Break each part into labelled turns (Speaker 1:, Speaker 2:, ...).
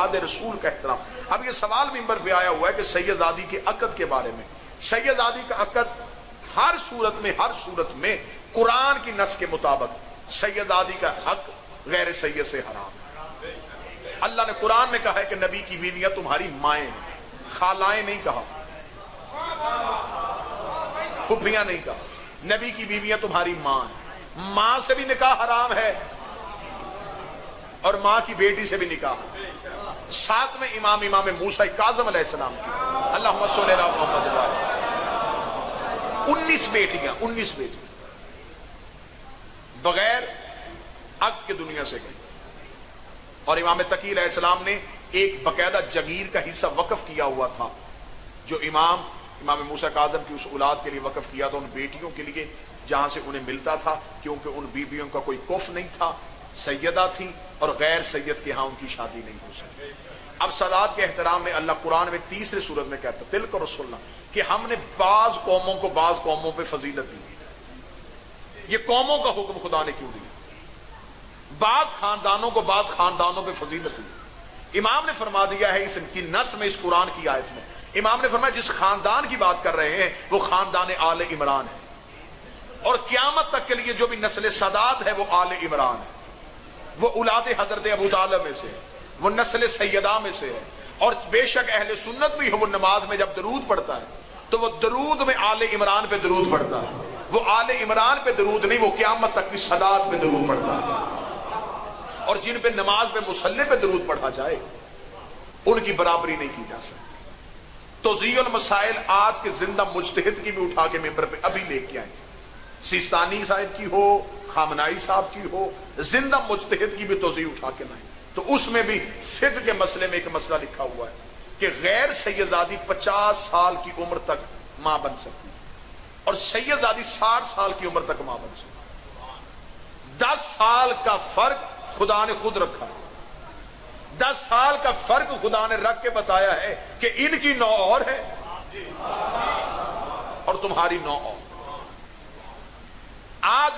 Speaker 1: اولاد رسول کا احترام. اب یہ سوال منبر پہ آیا ہوا ہے کہ سیدزادی کے عقد کے بارے میں. سیدزادی کا عقد ہر صورت میں قرآن کی نص کے مطابق سیدزادی کا حق غیر سید سے حرام ہے. اللہ نے قرآن میں کہا ہے کہ نبی کی بیویاں تمہاری مائیں ہیں, خالائیں نہیں کہا, پھوپھیاں نہیں کہا, نبی کی بیویاں تمہاری ماں ہیں. ماں سے بھی نکاح حرام ہے اور ماں کی بیٹی سے بھی نکاح. ساتھ میں امام موسیٰ کاظم علیہ السلام کی اللہم صلی علی محمد وعلی 19 بیٹیاں بغیر عقد کے دنیا سے گئی. اور امام تقی علیہ السلام نے ایک باقاعدہ جگیر کا حصہ وقف کیا ہوا تھا جو امام موسیٰ کاظم کی اس اولاد کے لیے وقف کیا تھا, ان بیٹیوں کے لیے جہاں سے انہیں ملتا تھا, کیونکہ ان بیویوں کا کوئی کف نہیں تھا, سیدہ تھی اور غیر سید کے ہاں ان کی شادی نہیں ہو سکتی. اب سادات کے احترام میں اللہ قرآن میں تیسرے سورت میں کہتا ہے تلک رسولنا کہ ہم نے بعض قوموں کو بعض قوموں پہ فضیلت دی. یہ قوموں کا حکم خدا نے کیوں دیا؟ بعض خاندانوں کو بعض خاندانوں پہ فضیلت دی. امام نے فرما دیا ہے اس کی نص میں, اس قرآن کی آیت میں امام نے فرمایا جس خاندان کی بات کر رہے ہیں وہ خاندان آل عمران ہے, اور قیامت تک کے لیے جو بھی نسل سادات ہے وہ آل عمران ہے, وہ اولاد حضرت ابو طالب میں سے ہے, وہ نسل سیدہ میں سے ہے. اور بے شک اہل سنت بھی ہے, وہ نماز میں جب درود پڑھتا ہے تو وہ درود میں آل عمران پہ درود پڑھتا ہے, وہ آل عمران پہ درود نہیں, وہ قیامت تک کی سادات پہ درود پڑھتا ہے. اور جن پہ نماز پہ مصلی پہ درود پڑھا جائے ان کی برابری نہیں کی جا سکتی. توضیح المسائل آج کے زندہ مجتہد کی بھی اٹھا کے ممبر پہ ابھی لے کے آئیں, سیستانی صاحب کی ہو, خامنائی صاحب کی ہو, زندہ مجتہد کی بھی توضیح اٹھا کے لائیں. تو اس میں بھی فقہ کے مسئلے میں ایک مسئلہ لکھا ہوا ہے کہ غیر سیدزادی 50 سال کی عمر تک ماں بن سکتی اور سیدزادی 60 سال کی عمر تک ماں بن سکتی. 10 سال کا فرق خدا نے خود رکھا ہے. 10 سال کا فرق خدا نے رکھ کے بتایا ہے کہ ان کی نو اور ہے اور تمہاری نو اور. آج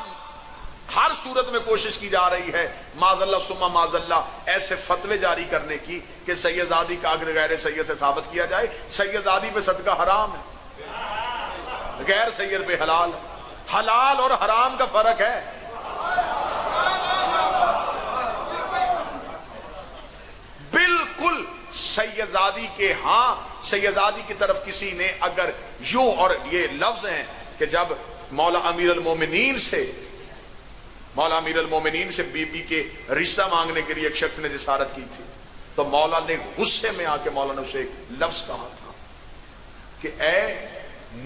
Speaker 1: ہر صورت میں کوشش کی جا رہی ہے معاذ اللہ ثم معاذ اللہ ایسے فتوے جاری کرنے کی کہ سیدزادی کا عقد غیر سید سے ثابت کیا جائے. سیدزادی پہ صدقہ حرام ہے, غیر سید پہ حلال ہے. حلال اور حرام کا فرق ہے. بالکل سیدزادی کے ہاں سیدزادی کی طرف کسی نے اگر یوں, اور یہ لفظ ہیں کہ جب مولا امیر المومنین سے بی بی کے رشتہ مانگنے کے لیے ایک شخص نے جسارت کی تھی تو مولا نے غصے میں آ کے مولا نے اسے ایک لفظ کہا تھا کہ اے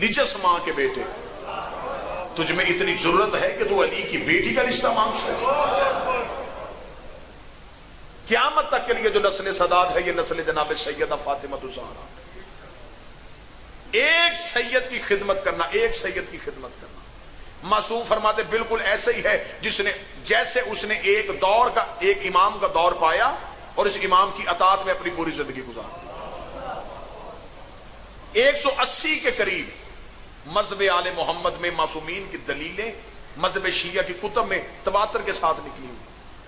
Speaker 1: نجس ماں کے بیٹے, تجھ میں اتنی جرت ہے کہ تو علی کی بیٹی کا رشتہ مانگ سکے. قیامت تک کے لیے جو نسل سادات ہے یہ نسل جناب سیدہ فاطمہ الزہرا. ایک سید کی خدمت کرنا. معصوم فرماتے بالکل ایسے ہی ہے جیسے اس نے ایک امام کا دور پایا اور اس امام کی اطاعت میں اپنی پوری زندگی گزار دی. 180 کے قریب مذہب آل محمد میں معصومین کی دلیلیں مذہب شیعہ کی کتب میں تواتر کے ساتھ نکلی ہوئی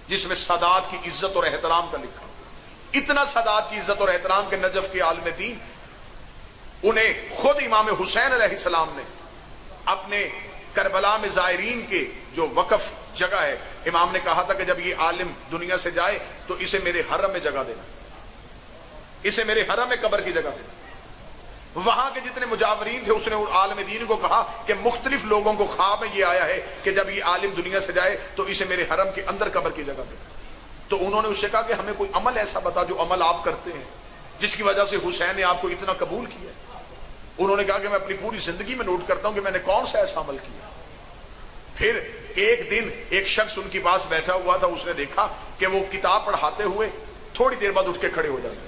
Speaker 1: جس میں سادات کی عزت اور احترام کا لکھا. اتنا سادات کی عزت اور احترام کے نجف کے عالم دین انہیں خود امام حسین علیہ السلام نے اپنے کربلا میں زائرین کے جو وقف جگہ ہے, امام نے کہا تھا کہ جب یہ عالم دنیا سے جائے تو اسے میرے حرم میں جگہ دینا, اسے میرے حرم میں قبر کی جگہ دینا. وہاں کے جتنے مجاورین تھے اس نے عالم دین کو کہا کہ مختلف لوگوں کو خواب میں یہ آیا ہے کہ جب یہ عالم دنیا سے جائے تو اسے میرے حرم کے اندر قبر کی جگہ دینا. تو انہوں نے اس سے کہا کہ ہمیں کوئی عمل ایسا بتا جو عمل آپ کرتے ہیں جس کی وجہ سے حسین نے آپ کو اتنا قبول کیا. انہوں نے کہا کہ میں اپنی پوری زندگی میں نوٹ کرتا ہوں کہ میں نے کون سا ایسا عمل کیا. پھر ایک دن ایک شخص ان کے پاس بیٹھا ہوا تھا, اس نے دیکھا کہ وہ کتاب پڑھاتے ہوئے تھوڑی دیر بعد اٹھ کے کھڑے ہو جاتے.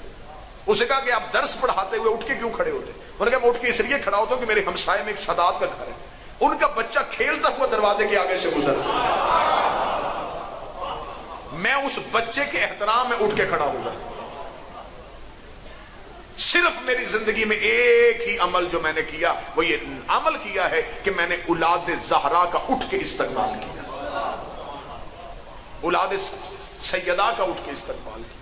Speaker 1: اسے کہا کہ آپ درس پڑھاتے ہوئے اٹھ کے کیوں کھڑے ہوتے؟ انہوں نے کہا میں اٹھ کے اس لیے کھڑا ہوتا ہوں کہ میرے ہمسائے میں ایک سادات کا گھر ہے, ان کا بچہ کھیلتا ہوا دروازے کے آگے سے گزر, میں اس بچے کے احترام میں اٹھ کے کھڑا ہوگا. صرف میری زندگی میں ایک ہی عمل جو میں نے کیا وہ یہ عمل کیا ہے کہ میں نے اولاد زہرا کا اٹھ کے استقبال کیا, اولاد سیدہ کا اٹھ کے استقبال کیا.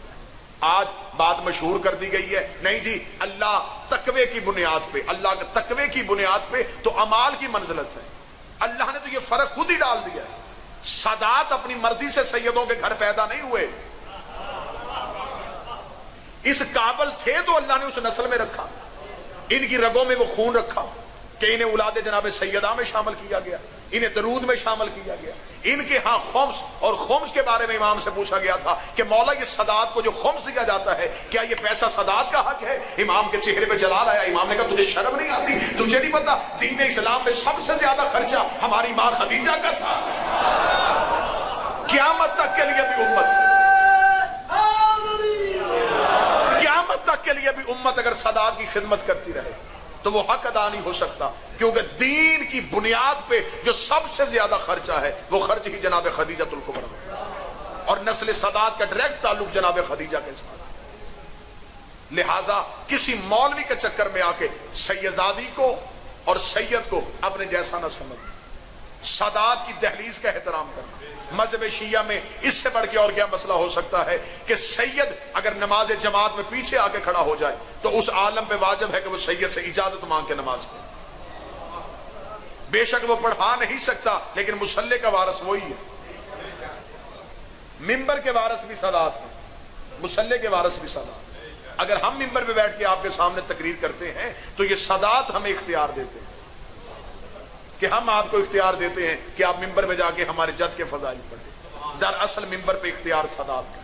Speaker 1: آج بات مشہور کر دی گئی ہے، نہیں جی اللہ تقوی کی بنیاد پہ، اللہ کے تقوی کی بنیاد پہ تو اعمال کی منزلت ہے۔ اللہ نے تو یہ فرق خود ہی ڈال دیا ہے۔ سادات اپنی مرضی سے سیدوں کے گھر پیدا نہیں ہوئے، اس قابل تھے تو اللہ نے اس نسل میں رکھا، ان کی رگوں میں وہ خون رکھا کہ انہیں اولاد جناب سیدہ میں شامل کیا گیا، انہیں درود میں شامل کیا گیا۔ ان کے ہاں خمس، اور خمس کے بارے میں امام سے پوچھا گیا تھا کہ مولا یہ سادات کو جو خمس دیا جاتا ہے کیا یہ پیسہ سادات کا حق ہے؟ امام کے چہرے پہ جلال آیا، امام نے کہا تجھے شرم نہیں آتی؟ تجھے نہیں پتا دین اسلام میں سب سے زیادہ خرچہ ہماری ماں خدیجہ کا تھا؟ قیامت تک کے لیے بھی امت، قیامت تک کے لیے بھی امت اگر سادات کی خدمت کرتی رہے تو وہ حق ادا نہیں ہو سکتا، کیونکہ دین کی بنیاد پہ جو سب سے زیادہ خرچہ ہے وہ خرچ ہی جناب خدیجۃ الکبریٰ، اور نسل سادات کا ڈائریکٹ تعلق جناب خدیجہ کے ساتھ۔ لہٰذا کسی مولوی کے چکر میں آ کے سیدزادی کو اور سید کو اپنے جیسا نہ سمجھ، سادات کی دہلیز کا احترام کرنا۔ مذہب شیعہ میں اس سے بڑھ کے اور کیا مسئلہ ہو سکتا ہے کہ سید اگر نماز جماعت میں پیچھے آ کے کھڑا ہو جائے تو اس عالم پہ واجب ہے کہ وہ سید سے اجازت مانگ کے نماز پڑھے۔ بے شک وہ پڑھا نہیں سکتا لیکن مصلی کا وارث وہی ہے، ممبر کے وارث بھی سادات ہیں، مصلی کے وارث بھی سادات ہیں۔ اگر ہم ممبر پہ بیٹھ کے آپ کے سامنے تقریر کرتے ہیں تو یہ سادات ہمیں اختیار دیتے ہیں کہ ہم آپ کو اختیار دیتے ہیں کہ آپ ممبر میں جا کے ہمارے جد کے فضائل پڑھیں۔ دراصل ممبر پہ اختیار سادات کا۔